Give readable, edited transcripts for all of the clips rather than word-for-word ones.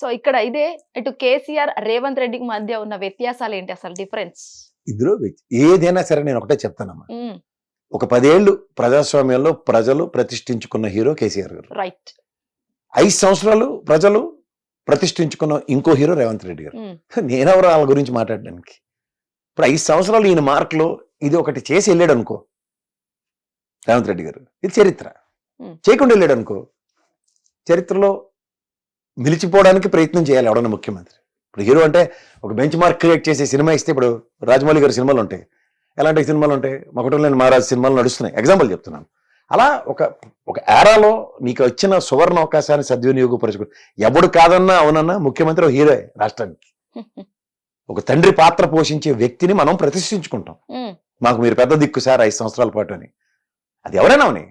So ఇక్కడ ఇదే ఇటు కేసీఆర్ రేవంత్ రెడ్డికి మధ్య ఉన్న వ్యత్యాసాలు ఏంటి అసలు డిఫరెన్స్? ఇందులో ఏదైనా సరే నేను ఒకటే చెప్తానమ్మా, ఒక 10 ఏళ్ళు ప్రజాస్వామ్యంలో ప్రజలు ప్రతిష్ఠించుకున్న హీరో కేసీఆర్ గారు. రైట్. 5 సంవత్సరాలు ప్రజలు ప్రతిష్ఠించుకున్న ఇంకో హీరో రేవంత్ రెడ్డి గారు. నేనెవరు వాళ్ళ గురించి మాట్లాడడానికి? ఇప్పుడు 5 సంవత్సరాలు ఈయన మార్కులో ఇది ఒకటి చేసి వెళ్ళాడు అనుకో రేవంత్ రెడ్డి గారు, ఇది చరిత్ర. చేయకుండా వెళ్ళాడు అనుకో చరిత్రలో నిలిచిపోవడానికి ప్రయత్నం చేయాలి ఎవడన్నా ముఖ్యమంత్రి. ఇప్పుడు హీరో అంటే ఒక బెంచ్ మార్క్ క్రియేట్ చేసే సినిమా ఇస్తే, ఇప్పుడు రాజమౌళి గారి సినిమాలు ఉంటాయి, ఎలాంటి సినిమాలు ఉంటాయి, మకుటంలేని మహారాజ్ సినిమాలు నడుస్తున్నాయి, ఎగ్జాంపుల్ చెప్తున్నాను. అలా ఒక ఏరాలో నీకు వచ్చిన సువర్ణ అవకాశాన్ని సద్వినియోగపరచుకో. ఎవడు కాదన్నా అవునన్నా ముఖ్యమంత్రి ఒక హీరో రాష్ట్రానికి. ఒక తండ్రి పాత్ర పోషించే వ్యక్తిని మనం ప్రతిష్ఠించుకుంటాం. మాకు మీరు పెద్ద దిక్కు సార్ 5 సంవత్సరాల పాటు అని. అది ఎవరైనా అవని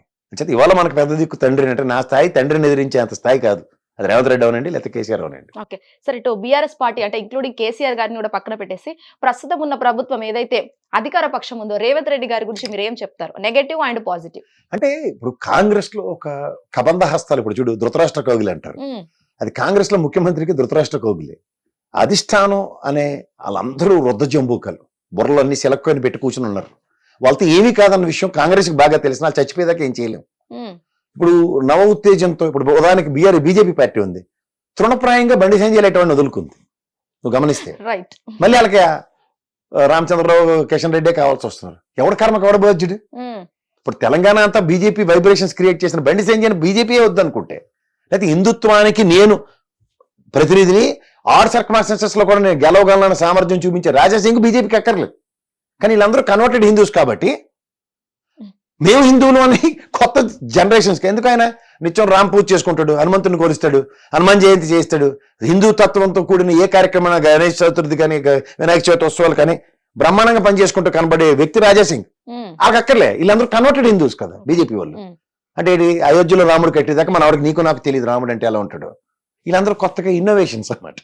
ఇవాళ మనకు పెద్ద దిక్కు తండ్రి అంటే నా స్థాయి తండ్రిని ఎదిరించే అంత స్థాయి కాదు. అది రేవంత్ రెడ్డి అవనండి, లేకపోతే కేసీఆర్ అవనండి. ఓకే సరే, ఇటు బీఆర్ఎస్ పార్టీ అంటే ఇంక్లూడింగ్ కేసీఆర్ గారిని కూడా పక్కన పెట్టేసి ప్రస్తుతం ఉన్న ప్రభుత్వం ఏదైతే అధికార పక్షం ఉందో రేవంత్ రెడ్డి గారి గురించి మీరు ఏం చెప్తారు, నెగటివ్ అండ్ పాజిటివ్? అంటే ఇప్పుడు కాంగ్రెస్ లో ఒక కబంధ హస్తాలు, ఇప్పుడు చూడు ధృతరాష్ట్ర కౌగిలి అంటారు, అది కాంగ్రెస్ లో ముఖ్యమంత్రికి ధృతరాష్ట్ర కౌగిలి. అధిష్టానం అనే వాళ్ళందరూ వృద్ధ జంబూకలు, బుర్రలు అన్ని సెలక్కొని పెట్టి కూర్చుని ఉన్నారు. వాళ్ళతో ఏమీ కాదన్న విషయం కాంగ్రెస్ కి బాగా తెలిసిన, వాళ్ళు చచ్చిపోయేదాకా ఏం చేయలేం. ఇప్పుడు నవ ఉత్తేజంతో ఇప్పుడు ఉదాహరణకి బీజేపీ పార్టీ ఉంది, తృణప్రాయంగా బండి సంజయ్ ఎటువంటి వదులుకుంది నువ్వు గమనిస్తే. మళ్ళీ వాళ్ళకి రామచంద్రరావు కిషన్ రెడ్డే కావాల్సి వస్తున్నారు. ఎవడు కర్మకు ఎవడ బాధ్యుడు? ఇప్పుడు తెలంగాణ అంతా బీజేపీ వైబ్రేషన్స్ క్రియేట్ చేసిన బండి సంజయ్ బీజేపీ వద్దనుకుంటే, లేకపోతే హిందుత్వానికి నేను ప్రతినిధిని, ఆర్ సర్కమ్స్టాన్సెస్ లో కూడా నేను గెలవగలన సామర్థ్యం చూపించే రాజాసింగ్ బీజేపీకి అక్కర్లేదు. కానీ వీళ్ళందరూ కన్వర్టెడ్ హిందూస్ కాబట్టి మేము హిందువులు అని కొత్త జనరేషన్స్కి ఎందుకు ఆయన నిత్యం రామ్ పూజ చేసుకుంటాడు, హనుమంతుని కోరిస్తాడు, హనుమాన్ జయంతి చేస్తాడు, హిందూ తత్వంతో కూడిన ఏ కార్యక్రమం గణేష్ చతుర్థి కానీ వినాయక చవితి ఉత్సవాలు కానీ బ్రహ్మాండంగా పనిచేసుకుంటూ కనబడే వ్యక్తి రాజాసింగ్. వాళ్ళకి అక్కర్లే, వీళ్ళందరూ కన్వర్టెడ్ హిందూస్ కదా బీజేపీ వాళ్ళు. అంటే ఇది అయోధ్యలో రాముడు కట్టేదాకా మన వాడికి నీకు నాకు తెలియదు రాముడు అంటే ఎలా ఉంటాడు. వీళ్ళందరూ కొత్తగా ఇన్నోవేషన్స్ అన్నమాట.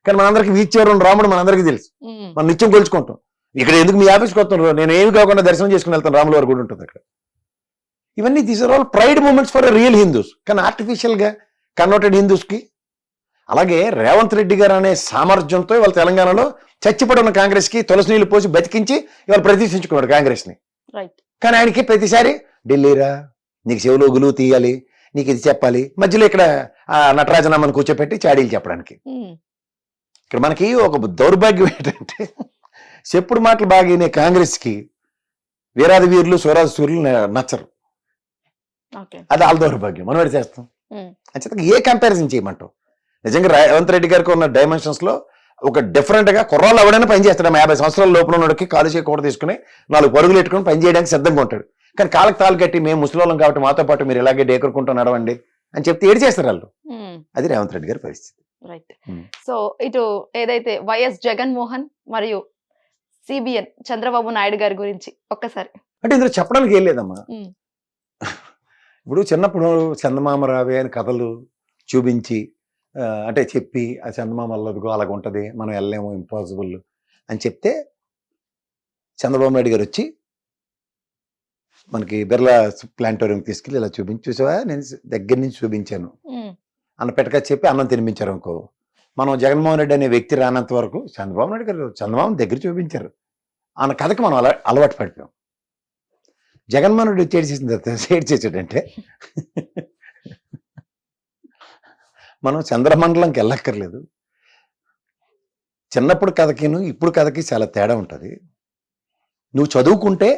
కానీ మనందరికి వీచ్చేవారు రాముడు మనందరికీ తెలుసు, మనం నిత్యం కొలుచుకుంటాం. ఇక్కడ ఎందుకు మీ ఆఫీస్కి వస్తున్నారు, నేను ఏమి కాకుండా దర్శనం చేసుకుని వెళ్తాను, రాముల వారి గుడి ఉంటుంది అక్కడ. ఇవన్నీ these are all pride moments for real Hindus, కానీ ఆర్టిఫిషియల్ గా కన్వర్టెడ్ హిందూస్ కి. అలాగే రేవంత్ రెడ్డి గారు అనే సామర్థ్యంతో ఇవాళ తెలంగాణలో చచ్చిపడి ఉన్న కాంగ్రెస్ కి తులసి నీళ్లు పోసి బతికించి ఇవాళ ప్రతిష్ఠించుకున్నాడు కాంగ్రెస్ ని. కానీ ఆయనకి ప్రతిసారి ఢిల్లీరా నీకు చెవులో గులువు తీయాలి, నీకు ఇది చెప్పాలి, మధ్యలో ఇక్కడ నటరాజనామని కూర్చోపెట్టి చాడీలు చెప్పడానికి. ఇక్కడ మనకి ఒక దౌర్భాగ్యం ఏంటంటే, చెప్పుడు మాటలు బాగా వినే కాంగ్రెస్ కి వీరాది వీరులు స్వరాజు సూర్యులు నచ్చరు. అది వాళ్ళ దౌర్భాగ్యం, మనం ఎడ చేస్తాం. అంచేత ఏ కంపారిజన్ చేయమంటావు? నిజంగా రేవంత్ రెడ్డి గారికి ఉన్న డైమెన్షన్స్ లో ఒక డిఫరెంట్ గా కుర్రాళ్ళు ఎవడైనా పనిచేస్తాడు. 50 సంవత్సరాల లోపల ఉన్నోడికి కాలు చేయకూడదు తీసుకుని 4 పరుగులు ఎట్టుకుని పని చేయడానికి సిద్ధంగా ఉంటాడు. కానీ కాళ్ళకి తాళ్ళు కట్టి మేము ముసలివాళ్ళం కాబట్టి మాతో పాటు మీరు ఇలాగే డేకరుకుంటూ నడవండి అని చెప్తే ఏడు చేస్తారు వాళ్ళు. అది రేవంత్ రెడ్డి గారి పరిస్థితి. రైట్. సో ఇటు ఏదైతే వైఎస్ జగన్మోహన్ మరియు సిబిఎన్ చంద్రబాబు నాయుడు గారి గురించి ఒక్కసారి అంటే ఇందులో చెప్పడానికి ఏం లేదమ్మా. ఇప్పుడు చిన్నప్పుడు చందమామ రావే అని కథలు చూపించి అంటే చెప్పి ఆ చందమామ అల్లదుగో అలాగ ఉంటుంది, మనం వెళ్ళలేము, ఇంపాసిబుల్ అని చెప్తే చంద్రబాబు నాయుడు గారు వచ్చి మనకి బిర్లా ప్లాంటోరియం తీసుకెళ్ళి ఇలా చూపించి, చూసావా నేను దగ్గర నుంచి చూపించాను అన్న పెట్టక చెప్పి అన్నం తినిపించారు అనుకో. మనం జగన్మోహన్ రెడ్డి అనే వ్యక్తి రానంత వరకు చంద్రబాబు నాయుడు గారు చంద్రబాబు దగ్గర చూపించారు అన్న కథకి మనం అలవాటు పడిపోయాం. జగన్మోహన్ రెడ్డి చేసేసిన తర్వాత ఏడ్ చేసాడంటే మనం చంద్రమండలంకి వెళ్ళక్కర్లేదు. చిన్నప్పుడు కథకిను ఇప్పుడు కథకి చాలా తేడా ఉంటుంది. నువ్వు చదువుకుంటే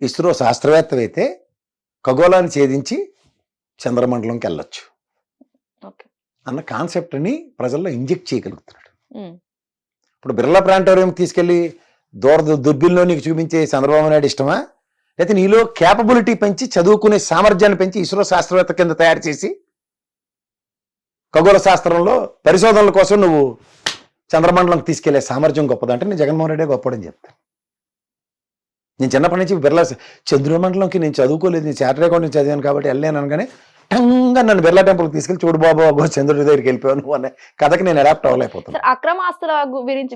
ఇస్రో శాస్త్రవేత్తవైతే ఖగోళాన్ని ఛేదించి చంద్రమండలంకి వెళ్ళొచ్చు అన్న కాన్సెప్ట్ని ప్రజల్లో ఇంజెక్ట్ చేయగలుగుతున్నాడు. ఇప్పుడు బిర్లా ప్లాంటోరియం తీసుకెళ్లి దుర్బిల్లో నీకు చూపించే చంద్రబాబు నాయుడు ఇష్టమా, లేకపోతే నీలో క్యాపబిలిటీ పెంచి చదువుకునే సామర్థ్యాన్ని పెంచి ఇస్రో శాస్త్రవేత్త కింద తయారు చేసి ఖగోళ శాస్త్రంలో పరిశోధనల కోసం నువ్వు చంద్రమండలంకి తీసుకెళ్లే సామర్థ్యం గొప్పదంటే నేను జగన్మోహన్ రెడ్డి గొప్పడని చెప్తాను. నేను చిన్నప్పటి నుంచి బిర్లా చంద్రమండలంకి నేను చదువుకోలేదు, నేను చార్టర్డ్ అకౌంట్ చదివాను కాబట్టి వెళ్ళాను అనగానే టంగా నన్ను బిర్లా టెంపుల్కి తీసుకెళ్ళి చూడు బాబు చంద్రుడి దగ్గరికి వెళ్ళిపోయాను అనే కథకి నేను అడాప్ట్ అవ్వలేకపోతున్నాను. అక్రమాస్తుల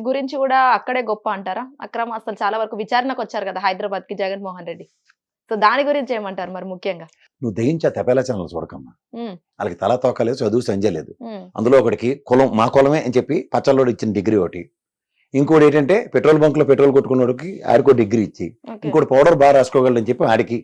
గురించి కూడా అక్కడే గొప్ప అంటారా? అక్రమాస్తులు చాలా వరకు విచారణకు వచ్చారు కదా హైదరాబాద్ కి జగన్మోహన్ రెడ్డి. సో దాని గురించి ఏమంటారు మరి? ముఖ్యంగా నువ్వు దయించా తెపేలా ఛానల్ చూడకమ్మా, వాళ్ళకి తలా తోకలేదు, చదువు సంజయ్ లేదు. ఉమ్, అందులో ఒకటికి కులం మా కులమే అని చెప్పి పచ్చళ్ళోడు ఇచ్చిన డిగ్రీ ఒకటి, ఇంకోటి ఏంటంటే పెట్రోల్ బంక్ లో పెట్రోల్ కొట్టుకున్నోడికి ఆడికో డిగ్రీ ఇచ్చి, ఓకే. ఇంకోటి పౌడర్ బాగా రాసుకోగలడని చెప్పి ఆడికి,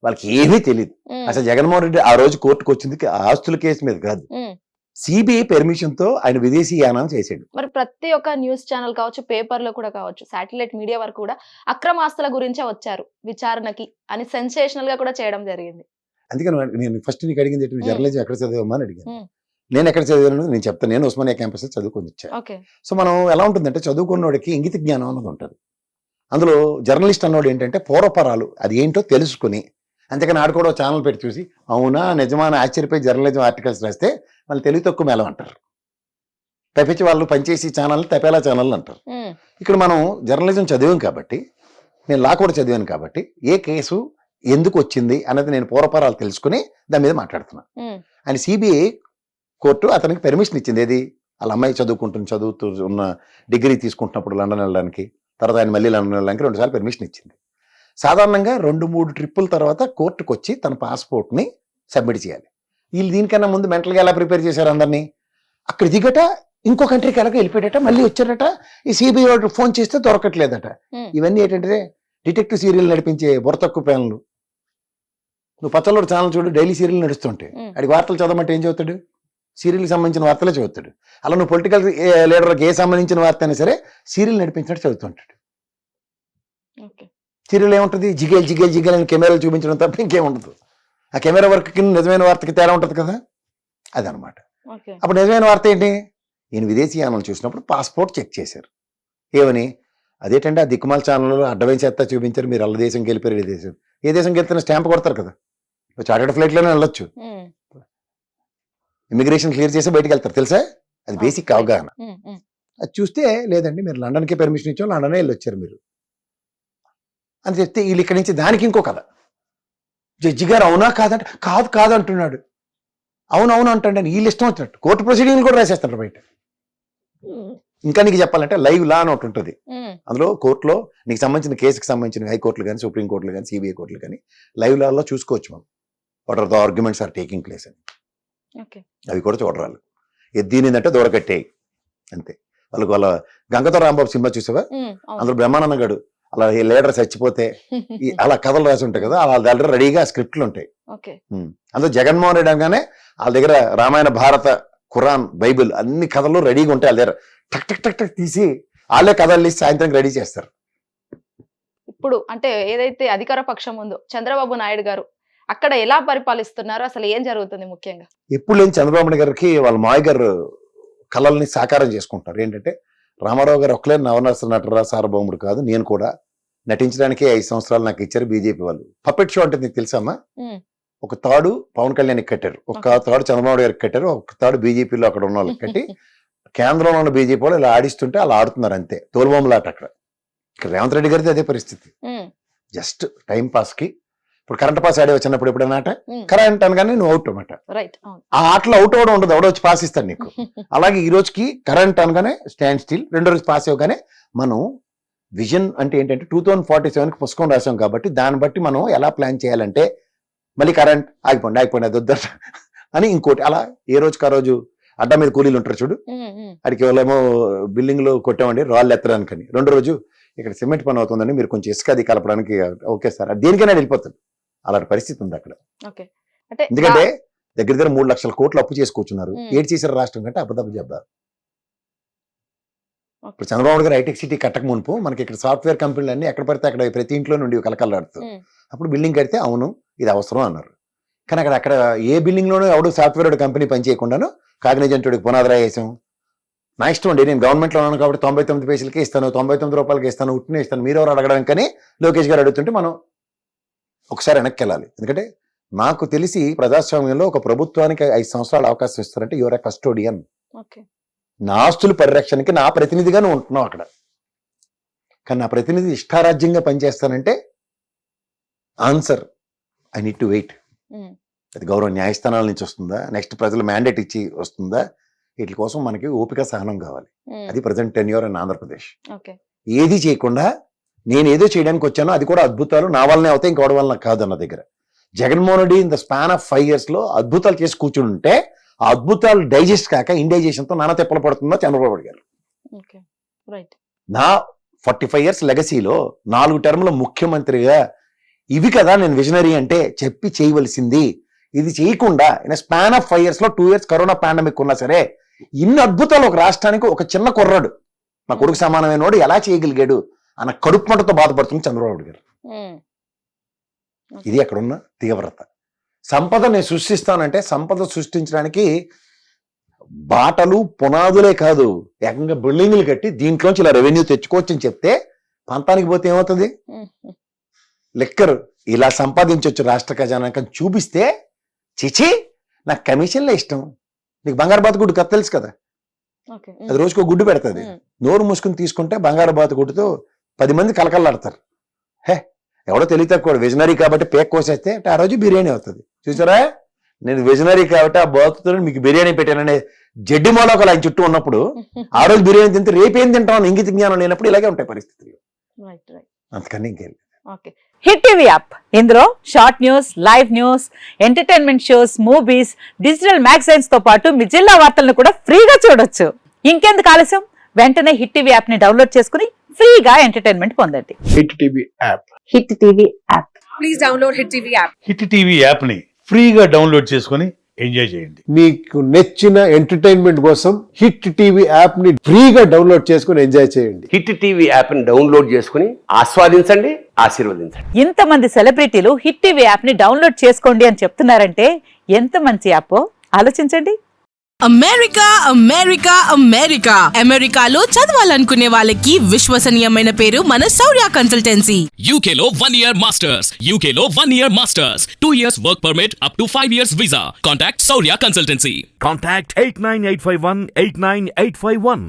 వాళ్ళకి ఏమీ తెలియదు. ఉమ్, అసలు జగన్మోహన్ రెడ్డి ఆ రోజు కోర్టుకు వచ్చింది ఆస్తుల కేసు మీద కాదు, ఉమ్. సిబిఐ పెర్మిషన్ తో ఆయన విదేశీ యానం చేశాడు. మరి ప్రతి ఒక్క న్యూస్ ఛానల్ కావచ్చు, పేపర్ లో కూడా కావచ్చు, శాటిలైట్ మీడియా వరకు కూడా అక్రమాస్తుల గురించే వచ్చారు విచారణకి అని సెన్సేషనల్ గా కూడా చేయడం జరిగింది. అందుకని నేను ఫస్ట్ నీకు అడిగింది ఏంటి, ఉమ్. జర్నలిజం ఎక్కడ చదివామా అని అడిగాను. ఉమ్. నేను ఎక్కడ చదివాను నేను చెప్తాను. నేను ఉస్మానియా క్యాంపస్ లో చదువుకొని వచ్చాను. ఓకే. సో మనం ఎలా ఉంటుందంటే చదువుకున్నోడికి ఇంగిత జ్ఞానం అన్నది ఉంటుంది. అందులో జర్నలిస్ట్ అన్నోడు ఏంటంటే పూర్వపరాలు అది ఏంటో తెలుసుకుని, అంతేకాని ఆడు కూడా ఛానల్ పెట్టి చూసి అవునా నిజమా అని ఆశ్చర్యపోయి జర్నలిజం ఆర్టికల్స్ రాస్తే వాళ్ళు తెలివి తక్కువ మేళం అంటారు. తప్పించి వాళ్ళు పనిచేసి ఛానల్ తపేలా ఛానల్ అంటారు. ఉమ్, ఇక్కడ మనం జర్నలిజం చదివాం కాబట్టి, నేను లా కూడా చదివాను కాబట్టి, ఏ కేసు ఎందుకు వచ్చింది అన్నది నేను పూర్వపరాలు తెలుసుకుని దాని మీద మాట్లాడుతున్నా. ఉమ్, ఆయన సిబిఐ కోర్టు అతనికి పెర్మిషన్ ఇచ్చింది. ఏది వాళ్ళ అమ్మాయి చదువుతూ ఉన్న డిగ్రీ తీసుకుంటున్నప్పుడు లండన్ వెళ్ళడానికి, తర్వాత ఆయన మళ్ళీ లండన్ వెళ్ళడానికి 2 సార్లు పెర్మిషన్ ఇచ్చింది. సాధారణంగా 2-3 ట్రిప్పుల తర్వాత కోర్టుకు వచ్చి తన పాస్పోర్ట్ని సబ్మిట్ చేయాలి. వీళ్ళు దీనికన్నా ముందు మెంటల్గా ఎలా ప్రిపేర్ చేశారు అందరినీ, అక్కడ దిగట ఇంకో కంట్రీకి ఎలాగో వెళ్ళిపోయాడట, మళ్ళీ వచ్చాడట, ఈ సిబిఐ వాడు ఫోన్ చేస్తే దొరకట్లేదట. ఉమ్. ఇవన్నీ ఏంటంటే డిటెక్టివ్ సీరియల్ నడిపించే బుర్రతక్కువ ప్యాన్లు. నువ్వు పచ్చళ్ళోడు ఛానల్ చూడు, డైలీ సీరియల్ నడుస్తుంటే ఉమ్. అడిగి వార్తలు చదవమంటే ఏం చదువుతాడు, సీరియల్కి సంబంధించిన వార్తలే చదువుతాడు. అలా నువ్వు పొలిటికల్ లీడర్కి ఏ సంబంధించిన వార్త అయినా సరే సీరియల్ నడిపించినట్టు చదువుతుంటాడు. ఓకే. సీరియల్ ఏముంటుంది, జిగేల్ జిగేల్ జిగేల్ అని కెమెరాలు చూపించడం తప్ప ఇంకేముండదు. ఆ కెమెరా వర్క్కి నిజమైన వార్తకి తేడా ఉంటుంది కదా, అదనమాట. ఓకే. అప్పుడు నిజమైన వార్త ఏంటి, ఈయన విదేశీ యానం చూసినప్పుడు పాస్పోర్ట్ చెక్ చేశారు. ఏమని, అదేంటంటే ఆ దిక్కుమాల ఛానల్లో అడ్డమైన చేత చూపించారు, మీరు అల్ల దేశంకి వెళ్ళిపోయారు, ఏ దేశం ఏ దేశంకి వెళ్తున్న స్టాంప్ కొడతారు కదా, చార్టెడ్ ఫ్లైట్లోనే వెళ్ళొచ్చు, ఉమ్, ఇమిగ్రేషన్ క్లియర్ చేసి బయటికి వెళ్తారు, తెలుసా, అది బేసిక్ అవగాహన. ఉమ్, ఉమ్. అది చూస్తే లేదండి మీరు లండన్కి పెర్మిషన్ ఇచ్చాం, లండనే వెళ్ళి వచ్చారు మీరు అని చెప్తే, వీళ్ళు ఇక్కడి నుంచి దానికి ఇంకో కథ. జడ్జి గారు అవునా కాదంటే కాదు కాదు అంటున్నాడు, అవునవును అంటాడు. వీళ్ళు ఇష్టం వచ్చినట్టు కోర్టు ప్రొసీడింగ్ కూడా రాసేస్తారు బయట. ఇంకా నీకు చెప్పాలంటే లైవ్ లా అని ఒకటి ఉంటుంది. ఉమ్, అందులో కోర్టులో నీకు సంబంధించిన కేసుకి సంబంధించిన హైకోర్టులు కానీ సుప్రీం కోర్టులు కానీ సిబిఐ కోర్టులు కానీ లైవ్ లాలో చూసుకోవచ్చు మనం, what are the arguments are taking place అని. ఓకే. అవి కూడా చూడరాలు. ఎద్దీనిందంటే దూరకట్టేయి అంతే. వాళ్ళ గంగతో రాంబాబు సినిమా చూసావా, ఉమ్, అవును. అందులో బ్రహ్మానంద గడు అలా లీడర్ చచ్చిపోతే అలా కథలు రాసి ఉంటాయి కదా, వాళ్ళ దగ్గర రెడీగా స్క్రిప్ట్లు ఉంటాయి. ఓకే. అందులో జగన్మోహన్ రెడ్డి అనగానే వాళ్ళ దగ్గర రామాయణ భారత ఖురాన్ బైబిల్ అన్ని కథలు రెడీగా ఉంటాయి వాళ్ళ దగ్గర. టక్ టక్ టక్ టక్ తీసి వాళ్ళే కథలు తీసి సాయంత్రం రెడీ చేస్తారు. ఇప్పుడు అంటే ఏదైతే అధికార పక్షం ఉందో చంద్రబాబు నాయుడు గారు అక్కడ ఎలా పరిపాలిస్తున్నారు, అసలు ఏం జరుగుతుంది ముఖ్యంగా? ఎప్పుడు లేని చంద్రబాబు నాయుడు గారికి వాళ్ళ మాయ గారు కళల్ని సాకారం చేసుకుంటారు. ఏంటంటే రామారావు గారు ఒక్కలే నవనర్స నటరా సార్వభౌముడు కాదు, నేను కూడా నటించడానికి 5 సంవత్సరాలు నాకు ఇచ్చారు బీజేపీ వాళ్ళు. పప్పెట్ షో అంటే నీకు తెలుసమ్మా, ఉమ్, ఒక తాడు పవన్ కళ్యాణ్కి కట్టారు, ఒక తాడు చంద్రబాబు గారికి కట్టారు, ఒక తాడు బీజేపీలో అక్కడ ఉన్న వాళ్ళకి కట్టి కేంద్రంలో ఉన్న బీజేపీ వాళ్ళు ఇలా ఆడిస్తుంటే అలా ఆడుతున్నారు అంతే, తోలుబొమ్మలాట. అక్కడ ఇక్కడ రేవంత్ రెడ్డి గారిది అదే పరిస్థితి. ఉమ్, జస్ట్ టైం పాస్ కి. ఇప్పుడు కరెంట్ పాస్ ఆడే వచ్చినప్పుడు ఎప్పుడైనా ఆట ఉమ్. కరెంట్ అనగానే నువ్వు అవుట్ అన్నమాట. రైట్. అవును. ఆ ఆటలో అవుట్ అవ్వడం ఉండదు, ఎవడో వచ్చి పాస్ ఇస్తాడు నీకు. అలాగే ఈ రోజుకి కరెంట్ అనగానే స్టాండ్ స్టిల్, రెండో రోజు పాస్ అవ్వగానే మనం విజన్ అంటే ఏంటంటే 2047కి పుస్తకం రాసాం కాబట్టి దాన్ని బట్టి మనం ఎలా ప్లాన్ చేయాలంటే మళ్ళీ కరెంట్ ఆగిపోండి అది వద్దట అని ఇంకోటి, అలా ఏ రోజుకి ఆ రోజు అడ్డ మీద కూలీలు ఉంటారు చూడు, ఉమ్, ఉమ్. అడికి వాళ్ళేమో బిల్డింగ్ లో కొట్టామండి రాళ్ళు ఎత్తడానికని, రెండో రోజు ఇక్కడ సిమెంట్ పని అవుతుందండి మీరు కొంచెం ఇసుక అది కలపడానికి, ఓకే సార్, అది దేనికైనా వెళ్ళిపోతుంది. అలాంటి పరిస్థితి ఉంది అక్కడ. ఓకే. అంటే ఎందుకంటే దగ్గర 3 లక్షల కోట్లు అప్పు చేసి కూర్చున్నారు. ఉమ్. ఏడు చేశారు రాష్ట్రం కంటే అబద్ధపు చెప్పారు. ఓకే. ఇప్పుడు చంద్రబాబు గారు హైటెక్ సిటీ కట్టక మునుపు మనకి ఇక్కడ సాఫ్ట్వేర్ కంపెనీలు అన్ని ఎక్కడ పడితే అక్కడ ప్రతి ఇంట్లో నుండి కలకలాడుతూ, ఉమ్, అప్పుడు బిల్డింగ్ కడితే అవును ఇది అవసరం అన్నారు. కానీ అక్కడ ఏ బిల్డింగ్ లోనూ ఎవడు సాఫ్ట్వేర్ కంపెనీ పని చేయకుండాను కాగ్నిజెంట్కి పునాదిరా వేసాం. నా ఇష్టం అండి, నేను గవర్నమెంట్లో ఉన్నాను కాబట్టి 99 పైసలకే ఇస్తాను, 99 రూపాయలకి ఇస్తాను, ఉట్టినే ఇస్తాను, మీరు ఎవరు అడగడానికని లోకేష్ గారు అడుగుతుంటే మనం ఒకసారి వెనక్కి వెళ్ళాలి. ఎందుకంటే నాకు తెలిసి ప్రజాస్వామ్యంలో ఒక ప్రభుత్వానికి 5 సంవత్సరాలు అవకాశం ఇస్తారంటే యువర్ ఎ కస్టోడియన్. ఓకే. నా ఆస్తుల పరిరక్షణకి నా ప్రతినిధిగానే ఉంటున్నావు అక్కడ. కానీ నా ప్రతినిధి ఇష్టారాజ్యంగా పనిచేస్తానంటే answer I need to wait. Um, అది గౌరవ న్యాయస్థానాల నుంచి వస్తుందా, నెక్స్ట్ ప్రజలు మ్యాండేట్ ఇచ్చి వస్తుందా, వీటి కోసం మనకి ఓపిక సహనం కావాలి. ఉమ్. అది present tenure in Andhra Pradesh. Okay. ఏది చేయకుండా నేను ఏదో చేయడానికి వచ్చానో అది కూడా అద్భుతాలు నా వల్లనే అవుతాయి, ఇంకోటి వల్ల కాదు అన్న దగ్గర Jaganmohan Reddy in the span of 5 years లో అద్భుతాలు చేసి కూర్చుని ఉంటే ఆ అద్భుతాలు డైజెస్ట్ కాక ఇండైజెషన్ తో నానా తిప్పలు పడుతుందో చంద్రబాబు నాయుడు గారు. Okay right. నా 45 years లెగసీలో 4 termల ముఖ్యమంత్రిగా ఇవి కదా నేను విజనరీ అంటే చెప్పి చేయవలసింది. ఇది చేయకుండా ఇన్ స్పాన్ ఆఫ్ 5 years లో 2 years కరోనా పాండమిక్ ఉన్నా సరే ఇన్ని అద్భుతాలు ఒక రాష్ట్రానికి ఒక చిన్న కుర్రాడు నా కొడుకు సమానమైన వాడు ఎలా చేయగలిగాడు అన్న కడుపు మంటతో బాధపడుతుంది చంద్రబాబు నాయుడు గారు. ఇది అక్కడ ఉన్న తీవ్రత. సంపద నేను సృష్టిస్తానంటే సంపద సృష్టించడానికి బాటలు పునాదులే కాదు ఏకంగా బిల్డింగ్లు కట్టి దీంట్లోంచి ఇలా రెవెన్యూ తెచ్చుకోవచ్చు అని చెప్తే పంతానికి పోతే ఏమవుతుంది? లిక్కర్ ఇలా సంపాదించవచ్చు రాష్ట్ర ఖజానాకి చూపిస్తే చిచి నాకు కమిషన్లే ఇష్టం. నీకు బంగారు బాతు గుడ్డు కథ తెలుసు కదా, అది రోజుకో గుడ్డు పెడుతుంది. నోరు మూసుకుని తీసుకుంటే బంగారు బాతు గుడ్డుతో 10 మంది కలకల్లాడతారు. హే ఎవడో తెలివి తక్కువ విజనరీ కాబట్టి పేక్ కోసేస్తే ఆ రోజు బిర్యానీ అవుతుంది. చూసారా నేను విజనరీ కాబట్టి ఆ బాతుతో మీకు బిర్యానీ పెట్టాననే జడ్డి మోడోకలు ఆయన చుట్టూ ఉన్నప్పుడు ఆ రోజు బిర్యానీ తింటే రేపేం తింటాం ఇంగిత జ్ఞానం లేనప్పుడు ఇలాగే ఉంటాయి పరిస్థితులు. అందుకని ఇంకేం. హిట్ టీవీ యాప్ ఇందులో short news, live news, entertainment shows, movies, digital magazines తో పాటు మీ జిల్లా వార్తలను కూడా ఫ్రీగా చూడొచ్చు. ఇంకెందుకు ఆలస్యం, వెంటనే హిట్ టీవీ యాప్ ని డౌన్లోడ్ చేసుకుని ఫ్రీగా ఎంటర్టైన్మెంట్ పొందండి. Hit TV app. Hit TV app. Please download hit TV app. Hit TV app ని ఫ్రీగా డౌన్లోడ్ చేసుకొని ఎంజాయ్ చేయండి. మీకు నచ్చిన ఎంటర్టైన్మెంట్ కోసం హిట్ టీవీ యాప్ ని ఫ్రీగా డౌన్లోడ్ చేసుకుని ఎంజాయ్ చేయండి. హిట్ టీవీ యాప్ ని డౌన్లోడ్ చేసుకుని ఆస్వాదించండి, ఆశీర్వదించండి. ఇంతమంది సెలబ్రిటీలు హిట్ టీవీ యాప్ ని డౌన్లోడ్ చేసుకోండి అని చెప్తున్నారంటే ఎంత మంచి యాప్ ఆలోచించండి. అమెరికా అమెరికా అమెరికా అమెరికాలో చదవాలనుకునే వాళ్ళకి విశ్వసనీయమైన పేరు మన శౌర్య కన్సల్టెన్సీ. UK లో 1 year masters. UK లో 1 year masters. 2 years work permit up to 5 years visa. Contact Saurya Consultancy. Contact 89851 89851.